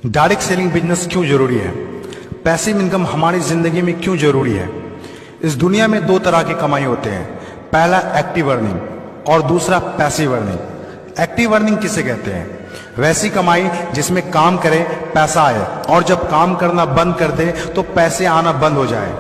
Direct selling business क्यों जरूरी है? पैसिव इनकम हमारी जिंदगी में क्यों जरूरी है? इस दुनिया में दो तरह की कमाई होते हैं, पहला एक्टिव अर्निंग और दूसरा पैसिव अर्निंग। एक्टिव अर्निंग किसे कहते हैं? वैसी कमाई जिसमें काम करे पैसा आए और जब काम करना बंद कर दे तो पैसे आना बंद हो जाए।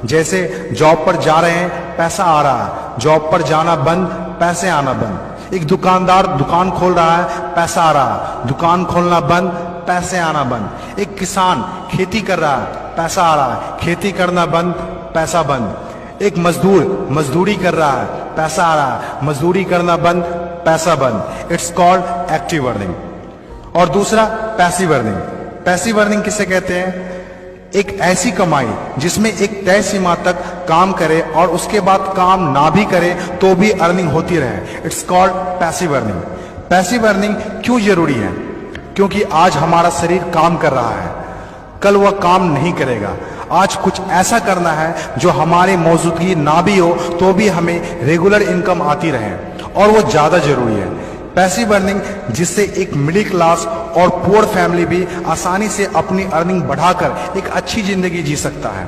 जैसे जॉब पर जा रहे हैं, पैसा आ रहा है, जॉब पर जाना बंद, पैसे आना बंद। एक दुकानदार दुकान खोल रहा है, पैसा आ रहा है, दुकान खोलना बंद, पैसे आना बंद। एक किसान खेती कर रहा है, पैसा आ रहा है, खेती करना बंद, पैसा बंद। एक मजदूर मजदूरी कर रहा है, पैसा आ रहा है, मजदूरी करना बंद, पैसा बंद। It's called active earning. और दूसरा पैसिव अर्निंग। पैसिव अर्निंग किसे कहते हैं? एक ऐसी कमाई जिसमें एक तय सीमा तक काम करे और उसके बाद काम ना भी करे तो भी अर्निंग होती रहे। It's called passive earning. Passive earning क्यों जरूरी है? क्योंकि आज हमारा शरीर काम कर रहा है, कल वह काम नहीं करेगा। आज कुछ ऐसा करना है जो हमारी मौजूदगी ना भी हो तो भी हमें रेगुलर इनकम आती रहे, और वो ज्यादा जरूरी है। पैसिव अर्निंग जिससे एक मिडिल क्लास और पुअर फैमिली भी आसानी से अपनी अर्निंग बढ़ाकर एक अच्छी जिंदगी जी सकता है।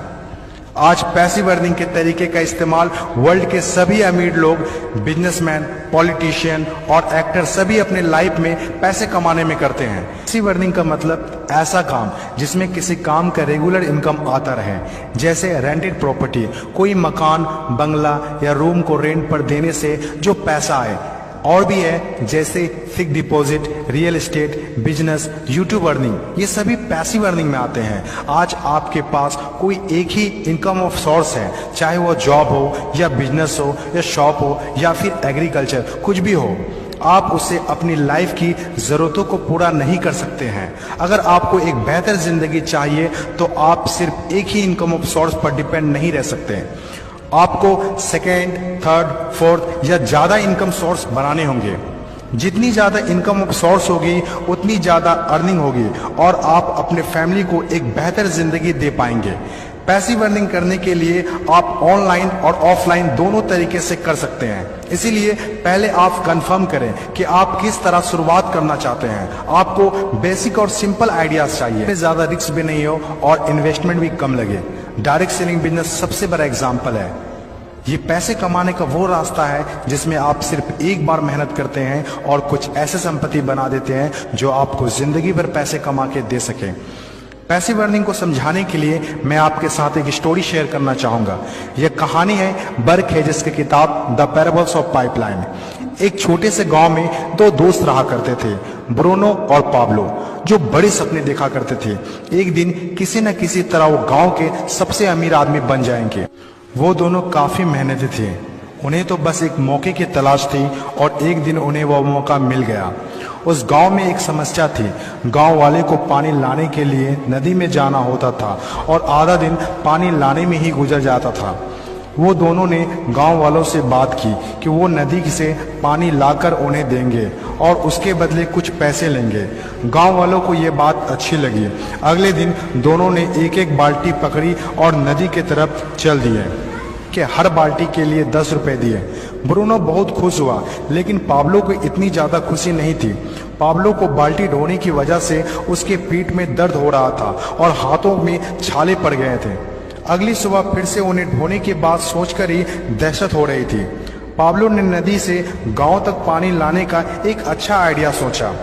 आज पैसिव अर्निंग के तरीके का इस्तेमाल वर्ल्ड के सभी अमीर लोग, बिजनेसमैन, पॉलिटिशियन और एक्टर सभी अपने लाइफ में पैसे कमाने में करते हैं। पैसिव अर्निंग का मतलब ऐसा काम जिसमें किसी काम का रेगुलर इनकम आता रहे, जैसे रेंटेड प्रॉपर्टी, कोई मकान, बंगला या रूम को रेंट पर देने से जो पैसा आए। और भी है जैसे fix deposit, real estate, business, YouTube earning, ये सभी पैसिव अर्निंग में आते हैं। आज आपके पास कोई एक ही इनकम ऑफ सोर्स है, चाहे वो जॉब हो या बिजनेस हो या शॉप हो या फिर एग्रीकल्चर, कुछ भी हो, आप उससे अपनी लाइफ की जरूरतों को पूरा नहीं कर सकते हैं। अगर आपको एक बेहतर जिंदगी चाहिए तो आप सिर्फ एक ही इनकम ऑफ सोर्स पर डिपेंड नहीं रह सकते। आपको सेकेंड, थर्ड, फोर्थ या ज्यादा इनकम सोर्स बनाने होंगे। जितनी ज्यादा इनकम ऑफ सोर्स होगी उतनी ज्यादा अर्निंग होगी और आप अपने फैमिली को एक बेहतर जिंदगी दे पाएंगे। पैसिव अर्निंग करने के लिए आप ऑनलाइन और ऑफलाइन दोनों तरीके से कर सकते हैं। इसीलिए पहले आप कंफर्म करें कि आप किस तरह शुरुआत करना चाहते हैं। आपको बेसिक और सिंपल आइडियाज चाहिए, ज्यादा रिस्क भी नहीं हो और इन्वेस्टमेंट भी कम लगे। डायरेक्ट सेलिंग बिजनेस सबसे बड़ा एग्जाम्पल है। ये पैसे कमाने का वो रास्ता है जिसमें आप सिर्फ एक बार मेहनत करते हैं और कुछ ऐसे संपत्ति बना देते हैं जो आपको जिंदगी भर पैसे कमा के दे सके। पैसिव अर्निंग को समझाने के लिए मैं आपके साथ एक स्टोरी शेयर करना चाहूंगा। यह कहानी है बर्क हेजेस की किताब द पैराबल्स ऑफ पाइपलाइन। एक छोटे से गांव में दो दोस्त रहा करते थे, ब्रूनो और पाब्लो, जो बड़े सपने देखा करते थे। एक दिन किसी न किसी तरह वो गांव के सबसे अमीर आदमी बन जाएंगे। वो दोनों काफी मेहनती थे, उन्हें तो बस एक मौके की तलाश थी और एक दिन उन्हें वो मौका मिल गया। उस गांव में एक समस्या थी। गांव वाले को पानी लाने के लिए नदी में जाना होता था और आधा दिन पानी लाने में ही गुजर जाता था। वो दोनों ने गांव वालों से बात की कि वो नदी से पानी लाकर उन्हें देंगे और उसके बदले कुछ पैसे लेंगे। गांव वालों को ये बात अच्छी लगी। अगले दिन दोनों ने एक एक बाल्टी पकड़ी और नदी की तरफ चल दिए कि हर बाल्टी के लिए 10 रुपए दिए। ब्रूनो बहुत खुश हुआ, लेकिन पाब्लो को इतनी ज्यादा खुशी नहीं थी। पाब्लो को बाल्टी ढोने की वजह से उसके पीठ में दर्द हो रहा था और हाथों में छाले पड़ गए थे। अगली सुबह फिर से उन्हें ढोने की बात सोचकर ही दहशत हो रही थी। पाब्लो ने नदी से गांव तक पानी लाने का एक अच्छा आइडिया सोचा।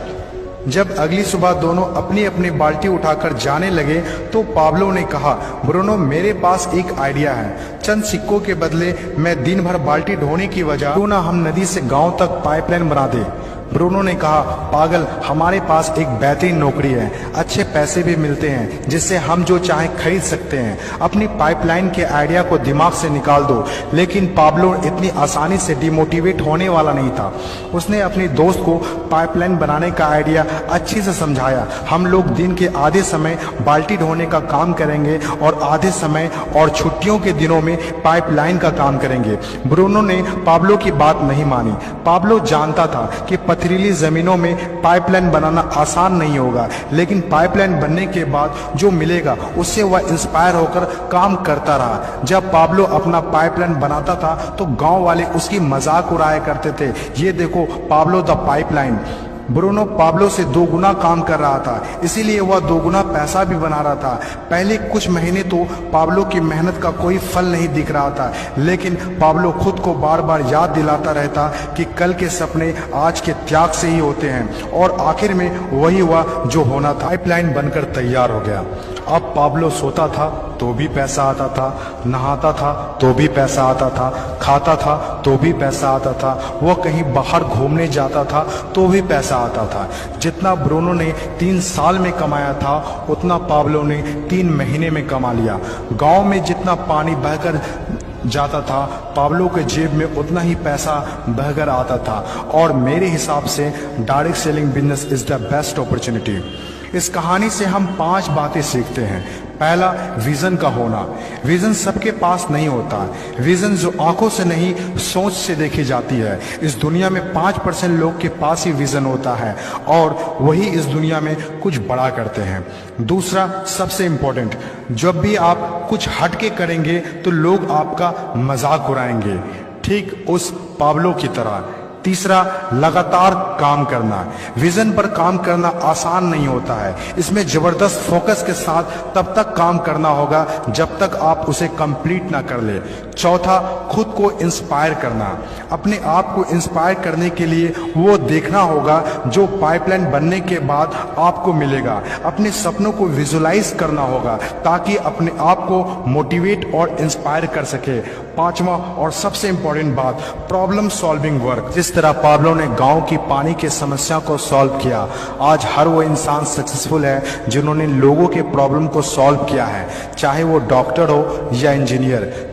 जब अगली सुबह दोनों अपनी अपनी बाल्टी उठाकर जाने लगे तो पाब्लो ने कहा, ब्रूनो मेरे पास एक आइडिया है। चंद सिक्कों के बदले मैं दिन भर बाल्टी ढोने की वजह क्यों ना हम नदी से गांव तक पाइपलाइन बना दे। ब्रूनो ने कहा, पागल, हमारे पास एक बेहतरीन नौकरी है, अच्छे पैसे भी मिलते हैं जिससे हम जो चाहे खरीद सकते हैं। अपनी पाइपलाइन के आइडिया को दिमाग से निकाल दो। लेकिन पाब्लो इतनी आसानी से डिमोटिवेट होने वाला नहीं था। उसने अपने दोस्त को पाइपलाइन बनाने का आइडिया अच्छे से समझाया। हम लोग दिन के आधे समय बाल्टी ढोने का काम करेंगे और आधे समय और छुट्टियों के दिनों में पाइपलाइन का काम करेंगे। ब्रूनो ने पाब्लो की बात नहीं मानी। पाब्लो जानता था कि पथरीली जमीनों में पाइपलाइन बनाना आसान नहीं होगा, लेकिन पाइपलाइन बनने के बाद जो मिलेगा उससे वह इंस्पायर होकर काम करता रहा। जब पाब्लो अपना पाइपलाइन बनाता था तो गांव वाले उसकी मजाक उड़ाया करते थे, ये देखो Pablo the pipeline. Bruno Pablo से 2 गुना काम कर रहा था, इसीलिए वह 2 गुना पैसा भी बना रहा था। पहले कुछ महीने तो पाब्लो की मेहनत का कोई फल नहीं दिख रहा था, लेकिन पाब्लो खुद को बार बार याद दिलाता रहता कि कल के सपने आज के त्याग से ही होते हैं, और आखिर में वही हुआ जो होना था। पाइपलाइन बनकर तैयार हो गया। अब पाब्लो सोता था तो भी पैसा आता था, नहाता था तो भी पैसा आता था, खाता था तो भी पैसा आता था, वह कहीं बाहर घूमने जाता था तो भी पैसा आता था। जितना ब्रूनो ने 3 साल में कमाया था, उतना पाब्लो ने 3 महीने में कमा लिया। गांव में जितना पानी बहकर जाता था, पाब्लो के जेब में उतना ही पैसा बहकर आता था। और मेरे हिसाब से direct selling business is the best opportunity. इस कहानी से हम 5 बातें सीखते हैं। पहला, विजन का होना। विजन सबके पास नहीं होता। विजन जो आंखों से नहीं, सोच से देखी जाती है। इस दुनिया में 5% लोग के पास ही विजन होता है, और वही इस दुनिया में कुछ बड़ा करते हैं। दूसरा, सबसे इंपॉर्टेंट, जब भी आप कुछ हटके करेंगे तो लोग आपका मजाक उड़ाएंगे, ठीक उस पाब्लो की तरह। तीसरा, लगातार काम करना। विजन पर काम करना आसान नहीं होता है, इसमें जबरदस्त फोकस के साथ तब तक काम करना होगा जब तक आप उसे कंप्लीट ना कर ले। चौथा, खुद को इंस्पायर करना। अपने आप को इंस्पायर करने के लिए वो देखना होगा जो पाइपलाइन बनने के बाद आपको मिलेगा। अपने सपनों को विजुलाइज करना होगा ताकि अपने आप को मोटिवेट और इंस्पायर कर सके। पांचवा और सबसे इंपॉर्टेंट बात, प्रॉब्लम सॉल्विंग वर्क। जिस तरह पाब्लो ने गांव की पानी की समस्या को सॉल्व किया, आज हर वो इंसान सक्सेसफुल है जिन्होंने लोगों के प्रॉब्लम को सॉल्व किया है, चाहे वो डॉक्टर हो या इंजीनियर,